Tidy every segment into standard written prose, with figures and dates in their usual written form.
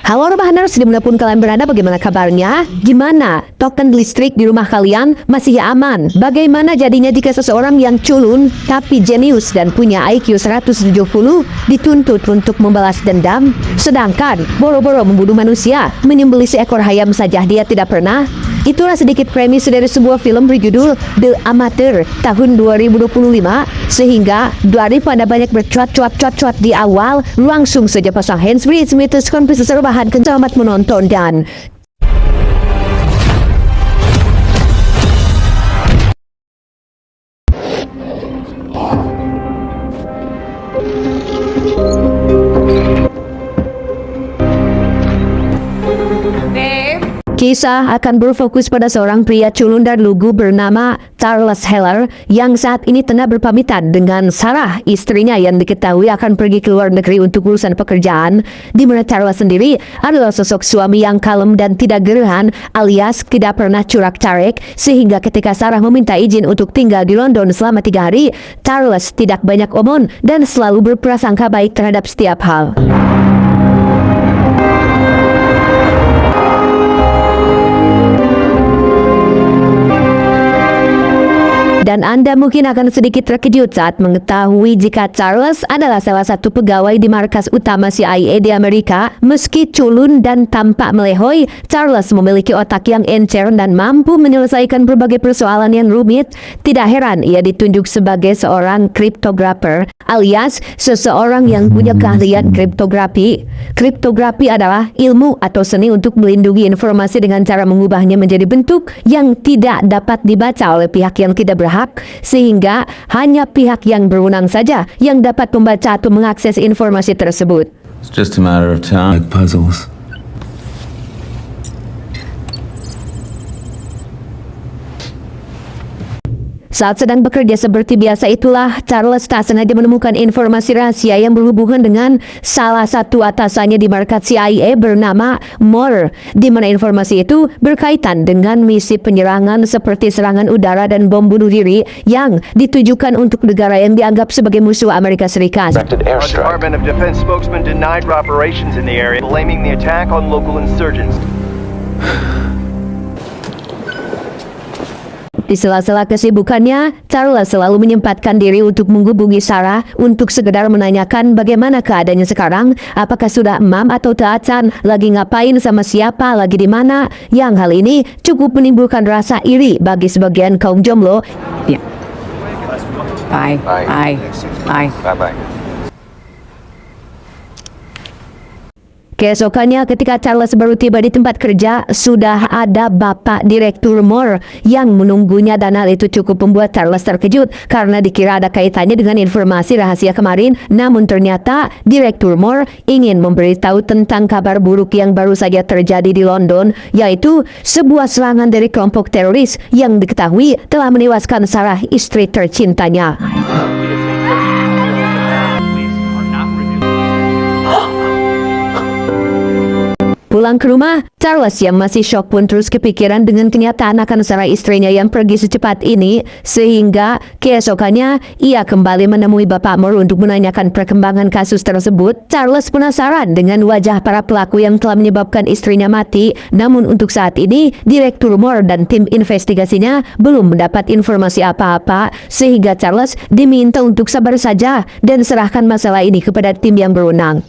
Halo rebahaners, dimanapun kalian berada, bagaimana kabarnya? Gimana? Token listrik di rumah kalian masih aman? Bagaimana jadinya jika seseorang yang culun tapi jenius dan punya IQ 170 dituntut untuk membalas dendam? Sedangkan boro-boro membunuh manusia, menyembelih seekor ayam saja dia tidak pernah? Itulah sedikit premis dari sebuah film berjudul The Amateur tahun 2025. Sehingga daripada banyak bercuat-cuat di awal, langsung saja pasang handsfree, Smithers konfesi serbahan. Selamat menonton dan kisah akan berfokus pada seorang pria culun dan lugu bernama Charles Heller yang saat ini tengah berpamitan dengan Sarah, istrinya yang diketahui akan pergi ke luar negeri untuk urusan pekerjaan, di mana Charles sendiri adalah sosok suami yang kalem dan tidak geruhan alias tidak pernah curak-carik, sehingga ketika Sarah meminta izin untuk tinggal di London selama 3 hari, Charles tidak banyak omong dan selalu berprasangka baik terhadap setiap hal. Dan Anda mungkin akan sedikit terkejut saat mengetahui jika Charles adalah salah satu pegawai di markas utama CIA di Amerika. Meski culun dan tampak melehoi, Charles memiliki otak yang encer dan mampu menyelesaikan berbagai persoalan yang rumit. Tidak heran ia ditunjuk sebagai seorang kriptografer, alias seseorang yang punya keahlian kriptografi. Kriptografi adalah ilmu atau seni untuk melindungi informasi dengan cara mengubahnya menjadi bentuk yang tidak dapat dibaca oleh pihak yang tidak berhak, sehingga hanya pihak yang berwenang saja yang dapat membaca atau mengakses informasi tersebut. It's just a matter of time. Like puzzles. Saat sedang bekerja seperti biasa itulah, Charles tak sengaja menemukan informasi rahasia yang berhubungan dengan salah satu atasannya di markas CIA bernama Moore, di mana informasi itu berkaitan dengan misi penyerangan seperti serangan udara dan bom bunuh diri yang ditujukan untuk negara yang dianggap sebagai musuh Amerika Serikat. Department of Defense spokesman denied operations in the area, blaming the attack on local insurgents. Di sela-sela kesibukannya, Charles selalu menyempatkan diri untuk menghubungi Sarah untuk sekedar menanyakan bagaimana keadaannya sekarang, apakah sudah emam atau taatan, lagi ngapain sama siapa, lagi di mana. Yang hal ini cukup menimbulkan rasa iri bagi sebagian kaum jomblo. Yeah. Bye. Bye. Bye. Bye-bye. Keesokannya ketika Charles baru tiba di tempat kerja, sudah ada Bapak Direktur Moore yang menunggunya, dan hal itu cukup membuat Charles terkejut karena dikira ada kaitannya dengan informasi rahasia kemarin. Namun ternyata Direktur Moore ingin memberitahu tentang kabar buruk yang baru saja terjadi di London, yaitu sebuah serangan dari kelompok teroris yang diketahui telah menewaskan Sarah, istri tercintanya. Pulang ke rumah, Charles yang masih shock pun terus kepikiran dengan kenyataan akan Sarah, istrinya yang pergi secepat ini, sehingga keesokannya ia kembali menemui Bapak Moore untuk menanyakan perkembangan kasus tersebut. Charles penasaran dengan wajah para pelaku yang telah menyebabkan istrinya mati, namun untuk saat ini Direktur Moore dan tim investigasinya belum mendapat informasi apa-apa, sehingga Charles diminta untuk sabar saja dan serahkan masalah ini kepada tim yang berwenang.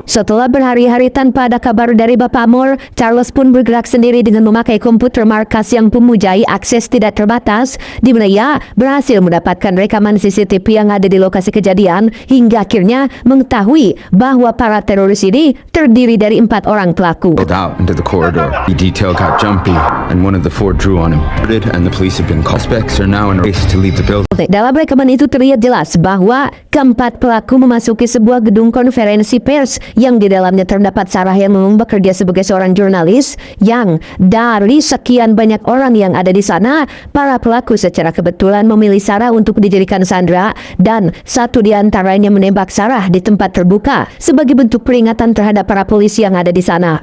Setelah berhari-hari tanpa ada kabar dari Bapak Moore, Charles pun bergerak sendiri dengan memakai komputer markas yang memujai akses tidak terbatas, di mana ia berhasil mendapatkan rekaman CCTV yang ada di lokasi kejadian, hingga akhirnya mengetahui bahwa para teroris ini terdiri dari 4 orang pelaku. Out into the corridor. The detail got jumpy, and one of the 4 drew on him. And the police have been called. Suspects are now in a race to leave the building. Dalam rekaman itu terlihat jelas bahwa keempat pelaku memasuki sebuah gedung konferensi pers yang di dalamnya terdapat Sarah yang memang bekerja sebagai seorang jurnalis, yang dari sekian banyak orang yang ada di sana, para pelaku secara kebetulan memilih Sarah untuk dijadikan sandera, dan satu di antaranya menembak Sarah di tempat terbuka sebagai bentuk peringatan terhadap para polisi yang ada di sana.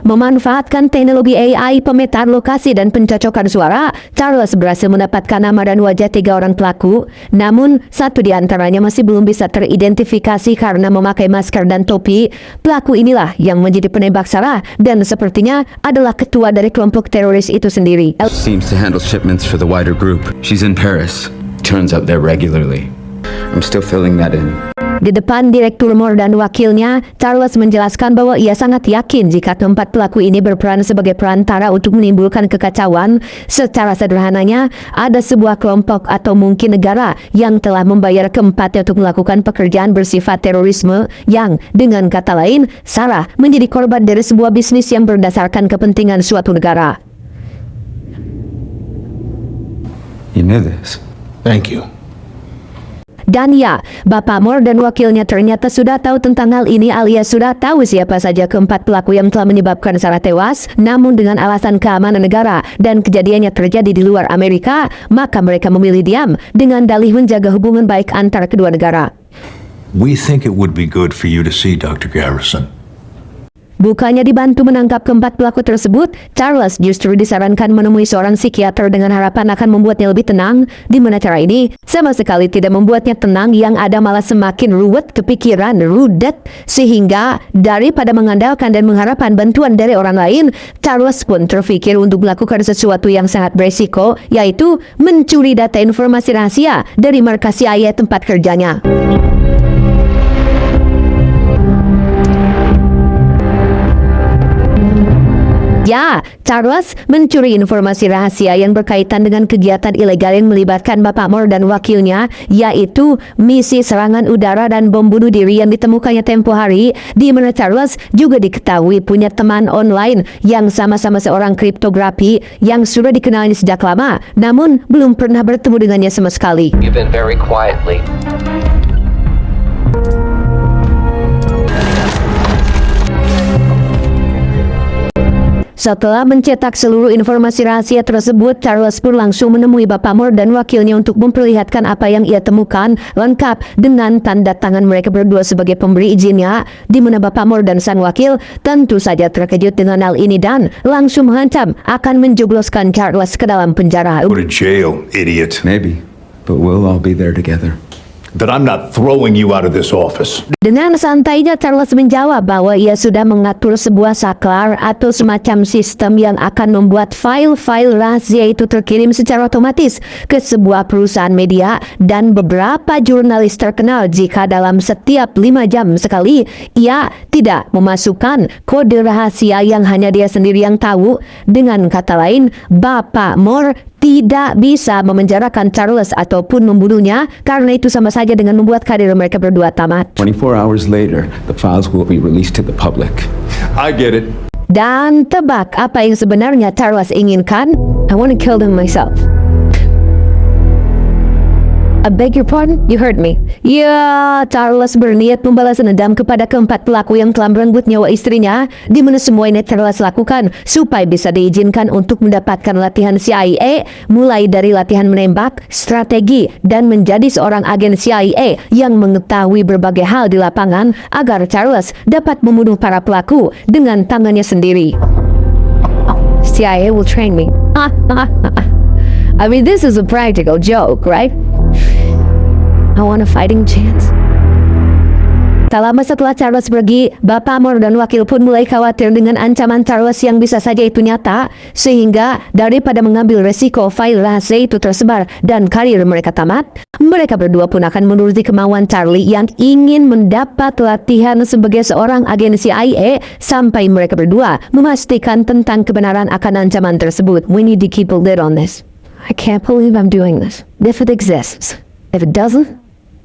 memanfaatkan teknologi AI pemetaan lokasi dan pencocokan suara, Charles berhasil mendapatkan nama dan wajah 3 orang pelaku. Namun, satu di antaranya masih belum bisa teridentifikasi karena memakai masker dan topi. Pelaku inilah yang menjadi penembak Sarah dan sepertinya adalah ketua dari kelompok teroris itu sendiri. Seems to handle shipments for the wider group. She's in Paris. Turns up there regularly. I'm still filling that in. Di depan Direktur MOR dan wakilnya, Charles menjelaskan bahwa ia sangat yakin jika keempat pelaku ini berperan sebagai perantara untuk menimbulkan kekacauan. Secara sederhananya, ada sebuah kelompok atau mungkin negara yang telah membayar keempatnya untuk melakukan pekerjaan bersifat terorisme yang, dengan kata lain, Sarah menjadi korban dari sebuah bisnis yang berdasarkan kepentingan suatu negara. You knew this. Thank you. Dan ya, Bapak MOR dan wakilnya ternyata sudah tahu tentang hal ini alias sudah tahu siapa saja keempat pelaku yang telah menyebabkan Sarah tewas. Namun dengan alasan keamanan negara dan kejadiannya terjadi di luar Amerika, maka mereka memilih diam dengan dalih menjaga hubungan baik antara kedua negara. We think it would be good for you to see Dr. Garrison. Bukannya dibantu menangkap keempat pelaku tersebut, Charles justru disarankan menemui seorang psikiater dengan harapan akan membuatnya lebih tenang, di mana cara ini sama sekali tidak membuatnya tenang, yang ada malah semakin ruwet kepikiran, rudet, sehingga daripada mengandalkan dan mengharapkan bantuan dari orang lain, Charles pun terpikir untuk melakukan sesuatu yang sangat beresiko, yaitu mencuri data informasi rahasia dari markas CIA tempat kerjanya. Ya, Charles mencuri informasi rahasia yang berkaitan dengan kegiatan ilegal yang melibatkan Bapak MOR dan wakilnya, yaitu misi serangan udara dan bom bunuh diri yang ditemukannya tempo hari, di mana Charles juga diketahui punya teman online yang sama-sama seorang kriptografi yang sudah dikenalnya sejak lama, namun belum pernah bertemu dengannya sama sekali. You've been very quietly. Setelah mencetak seluruh informasi rahasia tersebut, Charles pun langsung menemui Bapak MOR dan wakilnya untuk memperlihatkan apa yang ia temukan, lengkap dengan tanda tangan mereka berdua sebagai pemberi izinnya, di mana Bapak MOR dan sang wakil tentu saja terkejut dengan hal ini dan langsung mengancam akan menjebloskan Charles ke dalam penjara. Go to jail, idiot. Maybe, but we'll all be there together. That I'm not throwing you out of this office. Dengan santainya Charles menjawab bahwa ia sudah mengatur sebuah saklar atau semacam sistem yang akan membuat file-file rahasia itu terkirim secara otomatis ke sebuah perusahaan media dan beberapa jurnalis terkenal jika dalam setiap 5 jam sekali ia tidak memasukkan kode rahasia yang hanya dia sendiri yang tahu. Dengan kata lain, Bapak MOR tidak bisa memenjarakan Charles ataupun membunuhnya karena itu sama saja dengan membuat karir mereka berdua tamat. 24 hours later, the files will be released to the public. I get it. Dan tebak apa yang sebenarnya Charles inginkan? I want to kill them myself. I beg your pardon? You heard me. Ya, Charles berniat membalas dendam kepada keempat pelaku yang telah merenggut nyawa istrinya, di mana semua ini Charles lakukan supaya bisa diizinkan untuk mendapatkan latihan CIA, mulai dari latihan menembak, strategi, dan menjadi seorang agen CIA yang mengetahui berbagai hal di lapangan agar Charles dapat membunuh para pelaku dengan tangannya sendiri. CIA will train me. I mean, this is a practical joke, right? I want a fighting chance. Tak lama setelah Charles pergi, Bapak MOR dan wakil pun mulai khawatir dengan ancaman Charles yang bisa saja itu nyata, sehingga daripada mengambil resiko file rahasia itu tersebar dan karir mereka tamat, mereka berdua pun akan menuruti kemauan Charlie yang ingin mendapat latihan sebagai seorang agen CIA sampai mereka berdua memastikan tentang kebenaran akan ancaman tersebut. We need to keep a lid on this. I can't believe I'm doing this. If it exists. If it doesn't,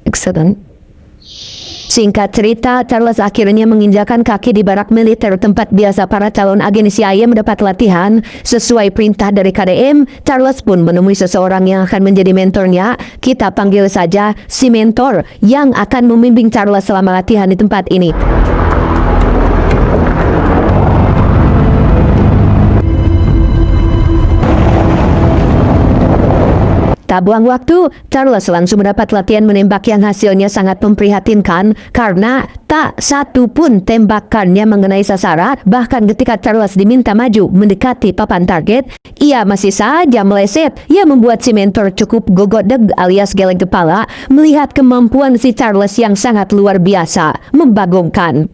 excellent. Singkat cerita, Charles akhirnya menginjakan kaki di barak militer tempat biasa para calon agen CIA mendapat latihan. Sesuai perintah dari KDM, Charles pun menemui seseorang yang akan menjadi mentornya. Kita panggil saja si mentor yang akan membimbing Charles selama latihan di tempat ini. Tak buang waktu, Charles langsung mendapat latihan menembak yang hasilnya sangat memprihatinkan karena tak satu pun tembakannya mengenai sasaran. Bahkan ketika Charles diminta maju mendekati papan target, ia masih saja meleset. Ia membuat si mentor cukup gogodeg alias geleng kepala melihat kemampuan si Charles yang sangat luar biasa, membagongkan.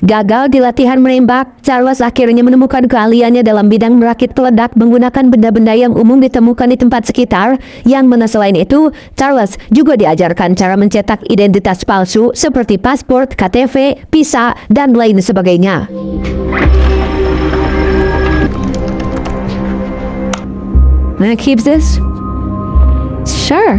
Gagal di latihan menembak, Charles akhirnya menemukan keahliannya dalam bidang merakit peledak menggunakan benda-benda yang umum ditemukan di tempat sekitar. Yang mana selain itu, Charles juga diajarkan cara mencetak identitas palsu seperti paspor, KTP, visa, dan lain sebagainya. Wanna keep this? Sure.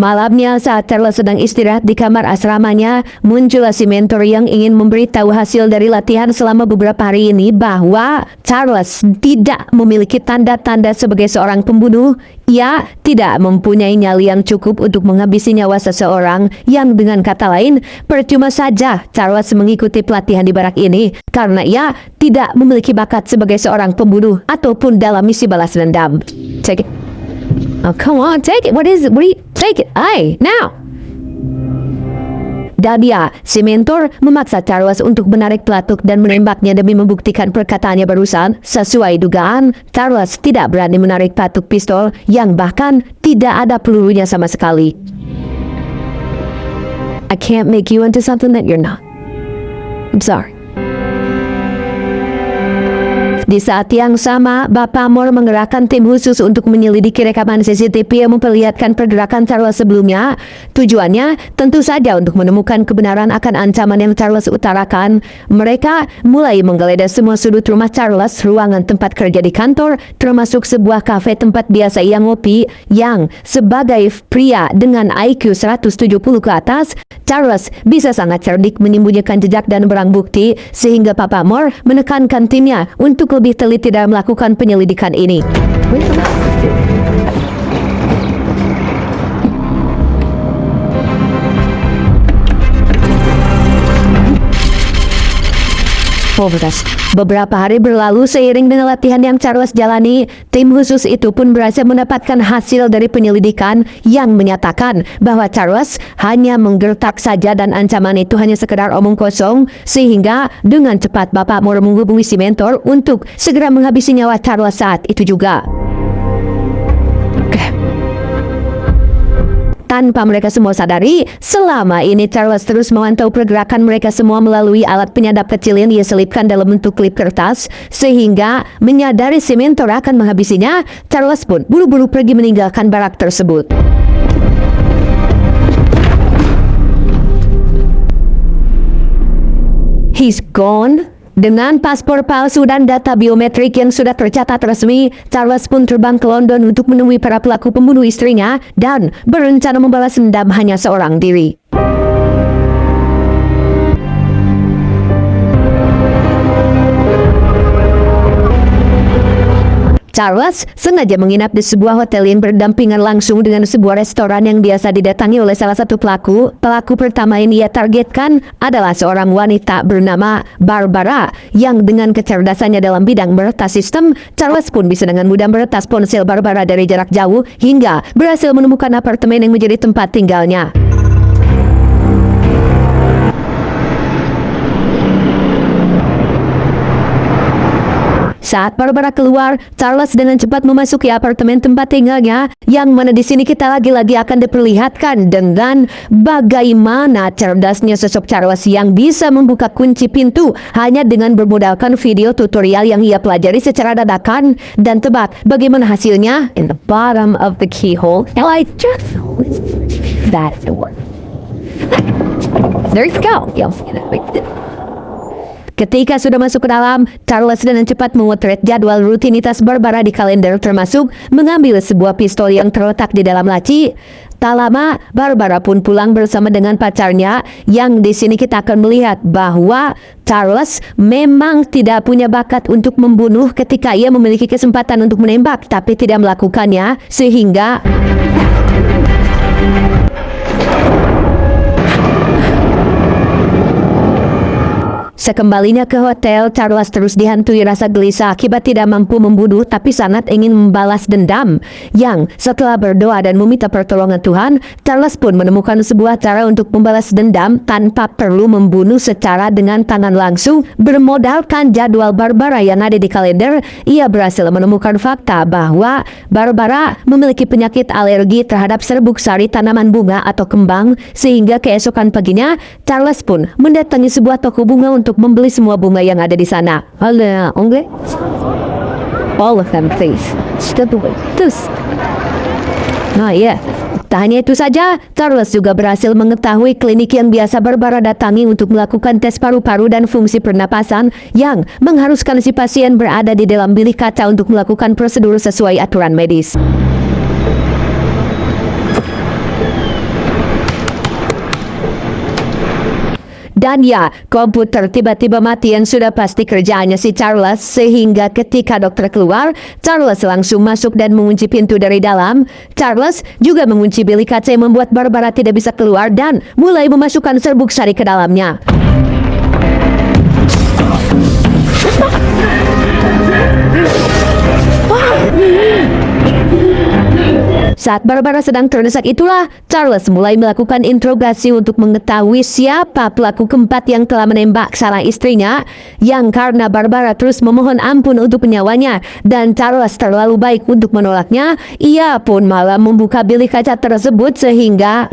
Malamnya saat Charles sedang istirahat di kamar asramanya, muncullah si mentor yang ingin memberitahu hasil dari latihan selama beberapa hari ini bahwa Charles tidak memiliki tanda-tanda sebagai seorang pembunuh. Ia tidak mempunyai nyali yang cukup untuk menghabisi nyawa seseorang, yang dengan kata lain, percuma saja Charles mengikuti pelatihan di barak ini karena ia tidak memiliki bakat sebagai seorang pembunuh ataupun dalam misi balas dendam. Check it. Oh, come on, take it. What is it? Take it. Aye, now. Dan dia, si mentor, memaksa Charles untuk menarik pelatuk dan menembaknya demi membuktikan perkataannya barusan. Sesuai dugaan, Charles tidak berani menarik pelatuk pistol yang bahkan tidak ada pelurunya sama sekali. I can't make you into something that you're not. I'm sorry. Di saat yang sama, Bapak Moore mengerahkan tim khusus untuk menyelidiki rekaman CCTV yang memperlihatkan pergerakan Charles sebelumnya. Tujuannya tentu saja untuk menemukan kebenaran akan ancaman yang Charles utarakan. Mereka mulai menggeledah semua sudut rumah Charles, ruangan tempat kerja di kantor, termasuk sebuah kafe tempat biasa ia ngopi, yang sebagai pria dengan IQ 170 ke atas, Charles bisa sangat cerdik menyembunyikan jejak dan barang bukti, sehingga Papa Moore menekankan timnya untuk lebih teliti dalam melakukan penyelidikan ini. Beberapa hari berlalu seiring dengan latihan yang Charles jalani, tim khusus itu pun berhasil mendapatkan hasil dari penyelidikan yang menyatakan bahwa Charles hanya menggertak saja dan ancaman itu hanya sekedar omong kosong, sehingga dengan cepat Bapak Moore menghubungi si mentor untuk segera menghabisi nyawa Charles saat itu juga. Tanpa mereka semua sadari, selama ini Charles terus memantau pergerakan mereka semua melalui alat penyadap kecil yang dia selipkan dalam bentuk klip kertas, sehingga menyadari si mentor akan menghabisinya, Charles pun buru-buru pergi meninggalkan barak tersebut. He's gone. Dengan paspor palsu dan data biometrik yang sudah tercatat resmi, Charles pun terbang ke London untuk menemui para pelaku pembunuh istrinya dan berencana membalas dendam hanya seorang diri. Charles sengaja menginap di sebuah hotel yang berdampingan langsung dengan sebuah restoran yang biasa didatangi oleh salah satu pelaku. Pelaku pertama yang ia targetkan adalah seorang wanita bernama Barbara, yang dengan kecerdasannya dalam bidang meretas sistem, Charles pun bisa dengan mudah meretas ponsel Barbara dari jarak jauh hingga berhasil menemukan apartemen yang menjadi tempat tinggalnya. Saat Barbara keluar, Charles dengan cepat memasuki apartemen tempat tinggalnya, yang mana di sini kita lagi-lagi akan diperlihatkan dengan bagaimana cerdasnya sosok Charles yang bisa membuka kunci pintu hanya dengan bermodalkan video tutorial yang ia pelajari secara dadakan. Dan tebak bagaimana hasilnya? In the bottom of the keyhole, I just that door. There you go. Ketika sudah masuk ke dalam, Charles dengan cepat memotret jadwal rutinitas Barbara di kalender, termasuk mengambil sebuah pistol yang terletak di dalam laci. Tak lama, Barbara pun pulang bersama dengan pacarnya, yang di sini kita akan melihat bahwa Charles memang tidak punya bakat untuk membunuh ketika ia memiliki kesempatan untuk menembak, tapi tidak melakukannya, sehingga Sekembalinya ke hotel, Charles terus dihantui rasa gelisah akibat tidak mampu membunuh tapi sangat ingin membalas dendam. Yang setelah berdoa dan meminta pertolongan Tuhan, Charles pun menemukan sebuah cara untuk membalas dendam tanpa perlu membunuh secara dengan tangan langsung. Bermodalkan jadwal Barbara yang ada di kalender, ia berhasil menemukan fakta bahwa Barbara memiliki penyakit alergi terhadap serbuk sari tanaman bunga atau kembang, sehingga keesokan paginya Charles pun mendatangi sebuah toko bunga untuk membeli semua bunga yang ada di sana. Halo, anglais? All of them, please. Terus. Nah, ya. Tak hanya itu saja, Charles juga berhasil mengetahui klinik yang biasa Barbara datangi untuk melakukan tes paru-paru dan fungsi pernapasan yang mengharuskan si pasien berada di dalam bilik kaca untuk melakukan prosedur sesuai aturan medis. Dan ya, komputer tiba-tiba mati yang sudah pasti kerjaannya si Charles, sehingga ketika dokter keluar, Charles langsung masuk dan mengunci pintu dari dalam. Charles juga mengunci bilik kaca yang membuat Barbara tidak bisa keluar dan mulai memasukkan serbuk sari ke dalamnya. Saat Barbara sedang terdesak itulah, Charles mulai melakukan interogasi untuk mengetahui siapa pelaku keempat yang telah menembak salah istrinya, yang karena Barbara terus memohon ampun untuk nyawanya dan Charles terlalu baik untuk menolaknya, ia pun malah membuka bilik kaca tersebut sehingga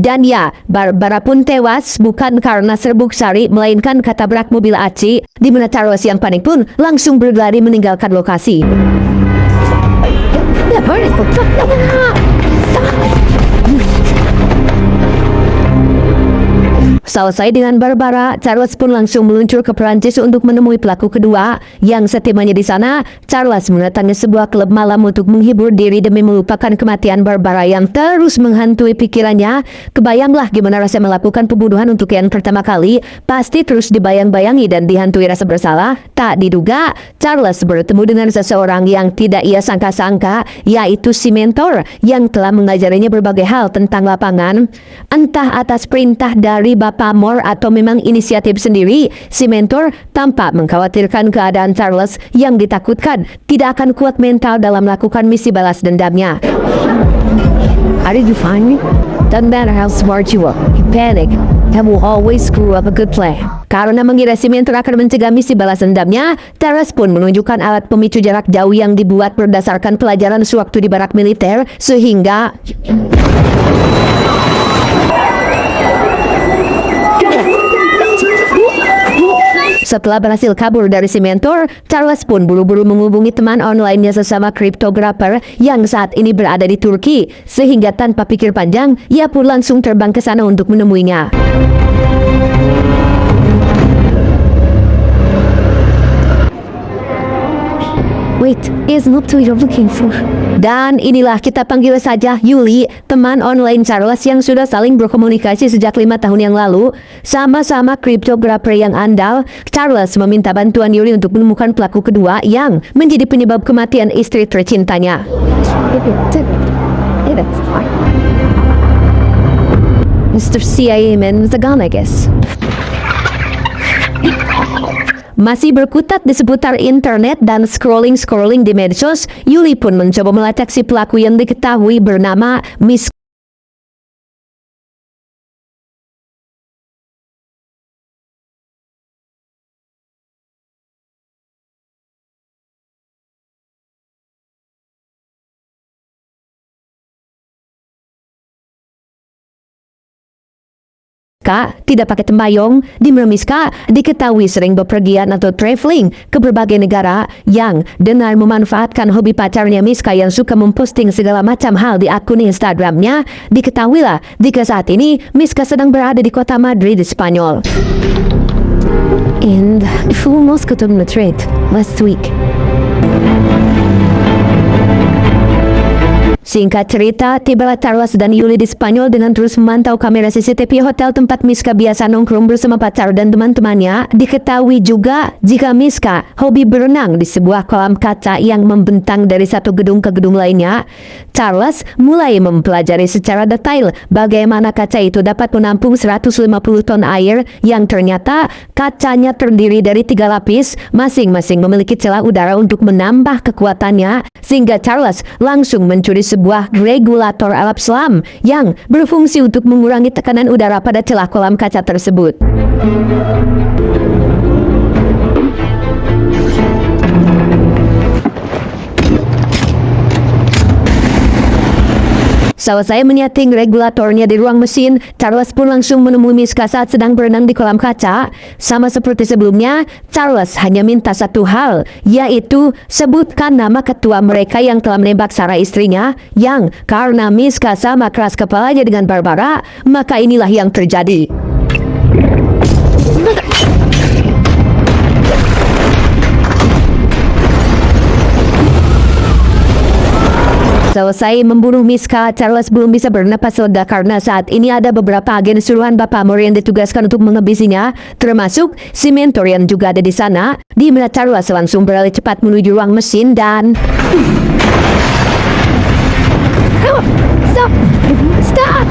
dan ya, Barbara pun tewas bukan karena serbuk sari, melainkan ketabrak mobil Aci, di mana Charles yang panik pun langsung berlari meninggalkan lokasi. Selesai dengan Barbara, Charles pun langsung meluncur ke Perancis untuk menemui pelaku kedua. Yang setibanya di sana, Charles mendatangi sebuah klub malam untuk menghibur diri demi melupakan kematian Barbara yang terus menghantui pikirannya. Kebayanglah gimana rasa melakukan pembunuhan untuk yang pertama kali, pasti terus dibayang-bayangi dan dihantui rasa bersalah. Tak diduga, Charles bertemu dengan seseorang yang tidak ia sangka-sangka, yaitu si mentor yang telah mengajarinya berbagai hal tentang lapangan. Entah atas perintah dari Bapak Moore atau memang inisiatif sendiri, si mentor tampak mengkhawatirkan keadaan Charles yang ditakutkan tidak akan kuat mental dalam melakukan misi balas dendamnya. How did you find me? Doesn't matter how smart you are, you panic, that will always screw up a good plan. Karena mengira si mentor akan mencegah misi balas dendamnya, Charles pun menunjukkan alat pemicu jarak jauh yang dibuat berdasarkan pelajaran sewaktu di barak militer, sehingga setelah berhasil kabur dari si mentor, Charles pun buru-buru menghubungi teman online-nya sesama kriptografer yang saat ini berada di Turki, sehingga tanpa pikir panjang, ia pun langsung terbang ke sana untuk menemuinya. Wait, is not who you're looking for. Dan inilah kita panggil saja Yuli, teman online Charles yang sudah saling berkomunikasi sejak 5 tahun yang lalu. Sama-sama kriptografer yang andal, Charles meminta bantuan Yuli untuk menemukan pelaku kedua yang menjadi penyebab kematian istri tercintanya. Mr. CIA man the gun, I guess. Masih berkutat di seputar internet dan scrolling di medsos, Yuli pun mencoba melacak si pelaku yang diketahui bernama Miss tidak pakai tembayong, di Miska diketahui sering bepergian atau traveling ke berbagai negara yang dengan memanfaatkan hobi pacarnya Miska yang suka memposting segala macam hal di akun Instagramnya. Diketahuilah jika saat ini Miska sedang berada di kota Madrid, Spanyol. And fuimos to Madrid last week. Singkat cerita, tibalah Charles dan Yuli di Spanyol dengan terus memantau kamera CCTV hotel tempat Miska biasa nongkrong bersama pacar dan teman-temannya. Diketahui juga jika Miska hobi berenang di sebuah kolam kaca yang membentang dari satu gedung ke gedung lainnya. Charles mulai mempelajari secara detail bagaimana kaca itu dapat menampung 150 ton air yang ternyata kacanya terdiri dari 3 lapis, masing-masing memiliki celah udara untuk menambah kekuatannya, sehingga Charles langsung mencuri sebuah regulator alap selam yang berfungsi untuk mengurangi tekanan udara pada celah kolam kaca tersebut. Selesai menyeting regulatornya di ruang mesin, Charles pun langsung menemui Miska saat sedang berenang di kolam kaca. Sama seperti sebelumnya, Charles hanya minta satu hal, yaitu sebutkan nama ketua mereka yang telah menembak Sarah istrinya, yang karena Miska sama keras kepalanya dengan Barbara, maka inilah yang terjadi. Selesai membunuh Miska, Charles belum bisa bernapas lega karena saat ini ada beberapa agen suruhan Bapak Moore yang ditugaskan untuk menghabisinya, termasuk si mentor yang juga ada di sana. Di mana Charles langsung beralih cepat menuju ruang mesin dan... Stop!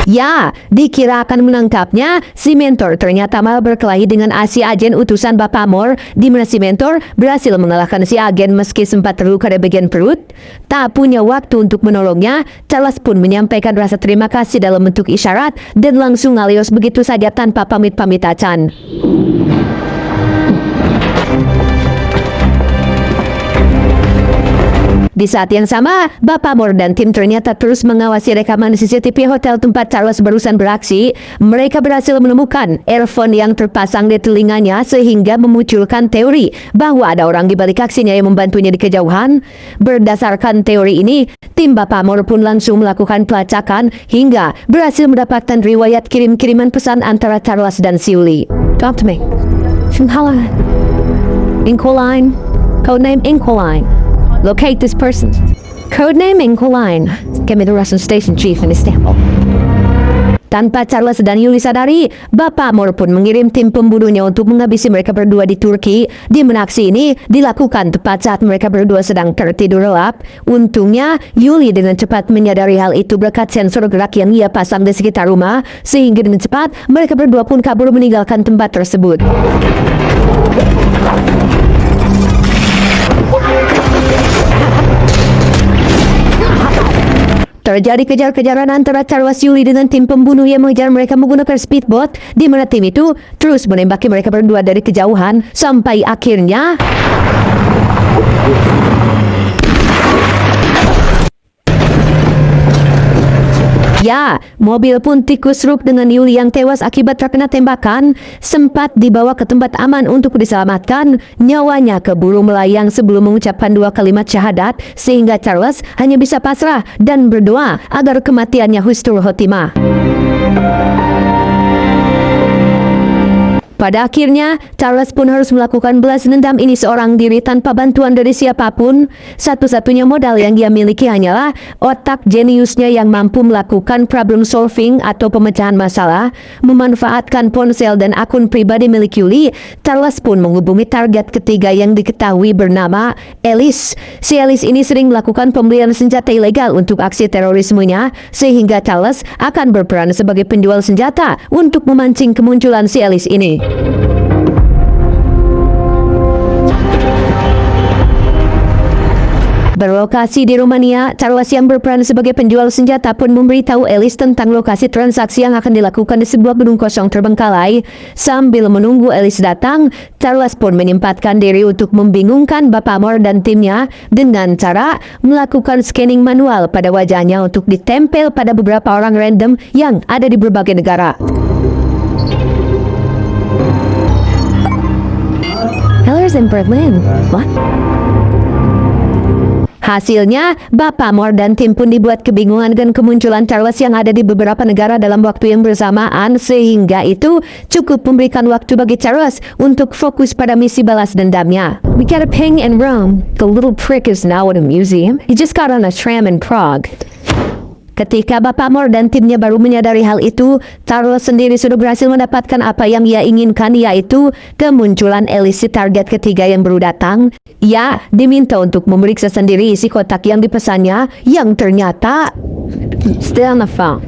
Ya, dikira akan menangkapnya, si mentor ternyata malah berkelahi dengan si agen utusan Bapak Moore, di mana si mentor berhasil mengalahkan si agen meski sempat terluka di bagian perut. Tak punya waktu untuk menolongnya, Charles pun menyampaikan rasa terima kasih dalam bentuk isyarat dan langsung ngalios begitu saja tanpa pamit-pamitacan. Di saat yang sama, Bapak Moore dan tim ternyata terus mengawasi rekaman CCTV hotel tempat Charles barusan beraksi. Mereka berhasil menemukan earphone yang terpasang di telinganya sehingga memunculkan teori bahwa ada orang di balik aksinya yang membantunya di kejauhan. Berdasarkan teori ini, tim Bapak Moore pun langsung melakukan pelacakan hingga berhasil mendapatkan riwayat kirim-kiriman pesan antara Charles dan Yuli. Talk to me. Incoline. Codename Incoline. Locate this person. Codename Incoline. Give me the Russian station chief in Istanbul. Tanpa Charles dan Yuli sadari, Bapak Moore pun mengirim tim pembunuhnya untuk menghabisi mereka berdua di Turki. Di mana aksi ini dilakukan tepat saat mereka berdua sedang tertidur lelap. Untungnya, Yuli dengan cepat menyadari hal itu berkat sensor gerak yang ia pasang di sekitar rumah, sehingga dengan cepat mereka berdua pun kabur meninggalkan tempat tersebut. Terjadi kejar-kejaran antara Charles Yuli dengan tim pembunuh yang mengejar mereka menggunakan speedboat, di mana tim itu terus menembaki mereka berdua dari kejauhan sampai akhirnya ya, mobil pun tikus ruk dengan Yuli yang tewas akibat terkena tembakan sempat dibawa ke tempat aman untuk diselamatkan. Nyawanya keburu melayang sebelum mengucapkan 2 kalimat syahadat, sehingga Charles hanya bisa pasrah dan berdoa agar kematiannya husnul khotimah. Pada akhirnya, Charles pun harus melakukan balas dendam ini seorang diri tanpa bantuan dari siapapun. Satu-satunya modal yang dia miliki hanyalah otak jeniusnya yang mampu melakukan problem solving atau pemecahan masalah. Memanfaatkan ponsel dan akun pribadi milik Yuli, Charles pun menghubungi target ketiga yang diketahui bernama Alice. Si Alice ini sering melakukan pembelian senjata ilegal untuk aksi terorismenya, sehingga Charles akan berperan sebagai penjual senjata untuk memancing kemunculan si Alice ini. Berlokasi di Rumania, Charles yang berperan sebagai penjual senjata pun memberitahu Alice tentang lokasi transaksi yang akan dilakukan di sebuah gedung kosong terbengkalai. Sambil menunggu Alice datang, Charles pun menyempatkan diri untuk membingungkan Bapak Moore dan timnya dengan cara melakukan scanning manual pada wajahnya untuk ditempel pada beberapa orang random yang ada di berbagai negara. Heller's in Berlin. What? Hasilnya, Bapak Moore dan tim pun dibuat kebingungan dengan kemunculan Charles yang ada di beberapa negara dalam waktu yang bersamaan, sehingga itu cukup memberikan waktu bagi Charles untuk fokus pada misi balas dendamnya. We got a ping in Rome. The little prick is now at a museum. He just got on a tram in Prague. Ketika Bapak Moore dan timnya baru menyadari hal itu, Charles sendiri sudah berhasil mendapatkan apa yang ia inginkan, yaitu kemunculan Ellis, si target ketiga yang baru datang. Ia diminta untuk memeriksa sendiri isi kotak yang dipesannya, yang ternyata still on the phone.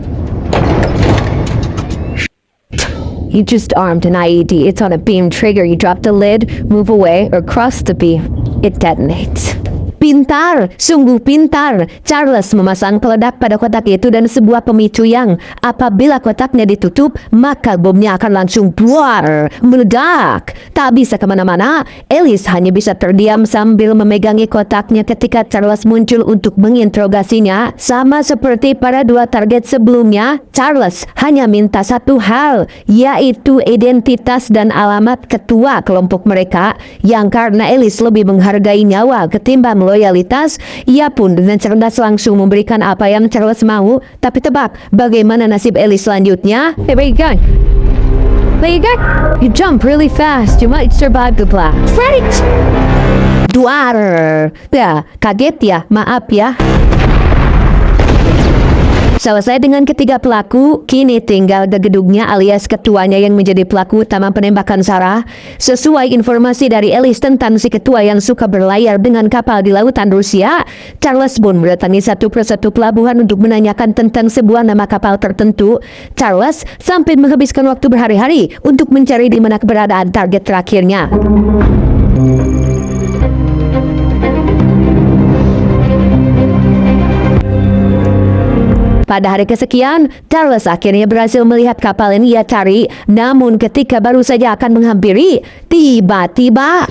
You just armed an IED. It's on a beam trigger. You drop the lid, move away, or cross the beam. It detonates. Pintar, sungguh pintar. Charles memasang peledak pada kotak itu dan sebuah pemicu yang apabila kotaknya ditutup, maka bomnya akan langsung buar, meledak. Tak bisa kemana-mana, Ellis hanya bisa terdiam sambil memegangi kotaknya ketika Charles muncul untuk menginterogasinya. Sama seperti pada dua target sebelumnya, Charles hanya minta satu hal, yaitu identitas dan alamat ketua kelompok mereka, yang karena Ellis lebih menghargai nyawa ketimbang loyalitas, ia pun dengan cerdas langsung memberikan apa yang Charles mau. Tapi tebak, bagaimana nasib Ellis selanjutnya? Hey, where you going? Where you going? You jump really fast. You might survive the blast. Right! Duar! Ya, kaget ya? Maaf ya. Selesai dengan ketiga pelaku, kini tinggal gegedugnya alias ketuanya yang menjadi pelaku utama penembakan Sarah. Sesuai informasi dari Ellis tentang si ketua yang suka berlayar dengan kapal di lautan Rusia, Charles pun mendatangi satu persatu pelabuhan untuk menanyakan tentang sebuah nama kapal tertentu. Charles sampai menghabiskan waktu berhari-hari untuk mencari di mana keberadaan target terakhirnya. Pada hari kesekian, Charles akhirnya berhasil melihat kapal yang ia cari. Namun ketika baru saja akan menghampiri, tiba-tiba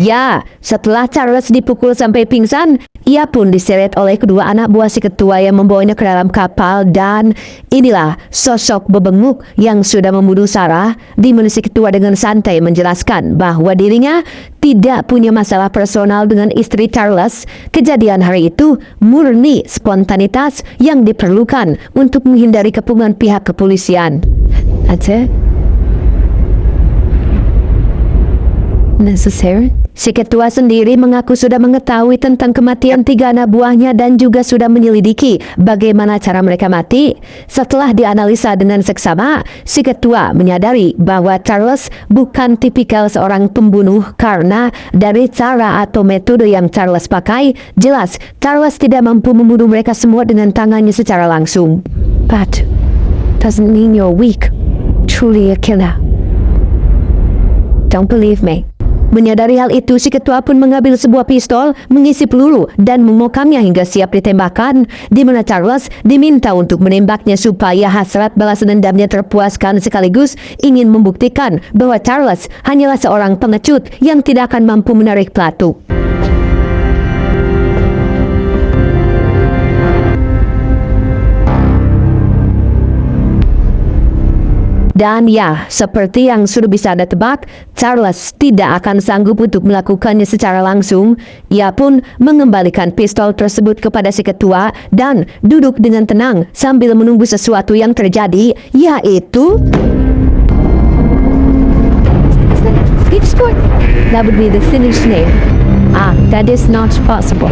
ya, setelah Charles dipukul sampai pingsan, ia pun diseret oleh kedua anak buah si ketua yang membawanya ke dalam kapal. Dan inilah sosok bebenguk yang sudah membunuh Sarah, di mana si ketua dengan santai menjelaskan bahwa dirinya tidak punya masalah personal dengan istri Charles. Kejadian hari itu murni spontanitas yang diperlukan untuk menghindari kepungan pihak kepolisian. That's it. Necessary. Si ketua sendiri mengaku sudah mengetahui tentang kematian tiga anak buahnya dan juga sudah menyelidiki bagaimana cara mereka mati. Setelah dianalisa dengan seksama, si ketua menyadari bahwa Charles bukan tipikal seorang pembunuh karena dari cara atau metode yang Charles pakai, jelas Charles tidak mampu membunuh mereka semua dengan tangannya secara langsung. But doesn't mean you're weak. Truly a killer. Don't believe me. Menyadari hal itu, si ketua pun mengambil sebuah pistol, mengisi peluru, dan memokamnya hingga siap ditembakkan, di mana Charles diminta untuk menembaknya supaya hasrat balas dendamnya terpuaskan, sekaligus ingin membuktikan bahwa Charles hanyalah seorang pengecut yang tidak akan mampu menarik pelatu. Dan ya, seperti yang sudah bisa Anda tebak, Charles tidak akan sanggup untuk melakukannya secara langsung. Ia pun mengembalikan pistol tersebut kepada si ketua dan duduk dengan tenang sambil menunggu sesuatu yang terjadi, yaitu that would be the finish name. That is not possible.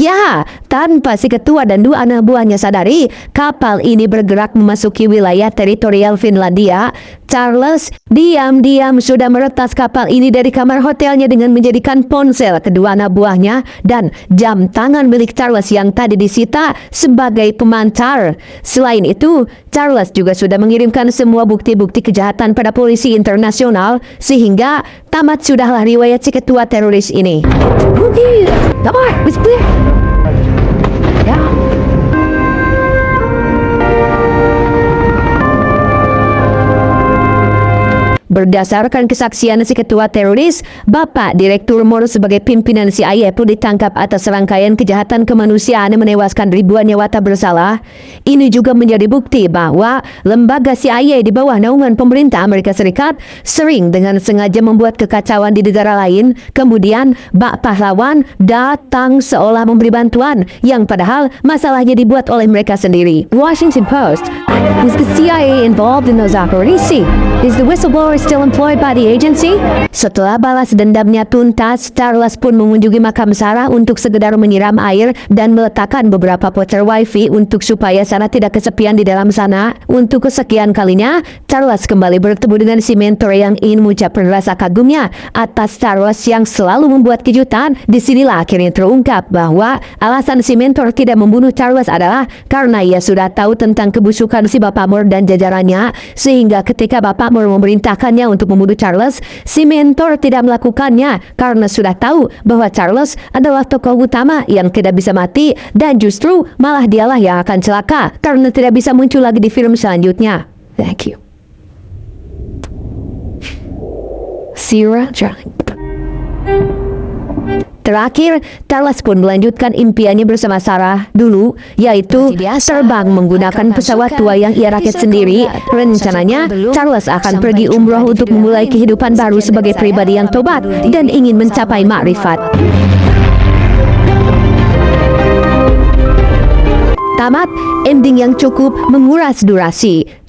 Ya, tanpa si ketua dan dua anak buahnya sadari, kapal ini bergerak memasuki wilayah teritorial Finlandia. Charles diam-diam sudah meretas kapal ini dari kamar hotelnya dengan menjadikan ponsel kedua anak buahnya dan jam tangan milik Charles yang tadi disita sebagai pemancar. Selain itu, Charles juga sudah mengirimkan semua bukti-bukti kejahatan pada polisi internasional, sehingga tamat sudahlah riwayat si ketua teroris ini. Berdasarkan kesaksian si ketua teroris, Bapak Direktur Moore sebagai pimpinan CIA pun ditangkap atas rangkaian kejahatan kemanusiaan yang menewaskan ribuan nyawa tak bersalah. Ini juga menjadi bukti bahwa lembaga CIA di bawah naungan pemerintah Amerika Serikat sering dengan sengaja membuat kekacauan di negara lain, kemudian bak pahlawan datang seolah memberi bantuan yang padahal masalahnya dibuat oleh mereka sendiri. Washington Post. Was the CIA involved in those operations? Is the whistleblower still employed by the agency? Setelah balas dendamnya tuntas, Charles pun mengunjungi makam Sarah untuk sekedar menyiram air dan meletakkan beberapa poster wifi untuk supaya Sarah tidak kesepian di dalam sana. Untuk kesekian kalinya, Charles kembali bertemu dengan si mentor yang ingin mengucapkan rasa kagumnya atas Charles yang selalu membuat kejutan. Disinilah akhirnya terungkap bahwa alasan si mentor tidak membunuh Charles adalah karena ia sudah tahu tentang kebusukan si Bapak Moore dan jajarannya, sehingga ketika Bapak Moore memerintahkannya untuk membunuh Charles, si mentor tidak melakukannya karena sudah tahu bahwa Charles adalah tokoh utama yang tidak bisa mati dan justru malah dialah yang akan celaka karena tidak bisa muncul lagi di film selanjutnya. Thank you. Sarah Darling. Terakhir, Charles pun melanjutkan impiannya bersama Sarah dulu, yaitu terbang menggunakan pesawat tua yang ia rakit sendiri. Rencananya, Charles akan pergi umroh untuk memulai kehidupan baru sebagai pribadi yang tobat dan ingin mencapai makrifat. Tamat, ending yang cukup menguras durasi.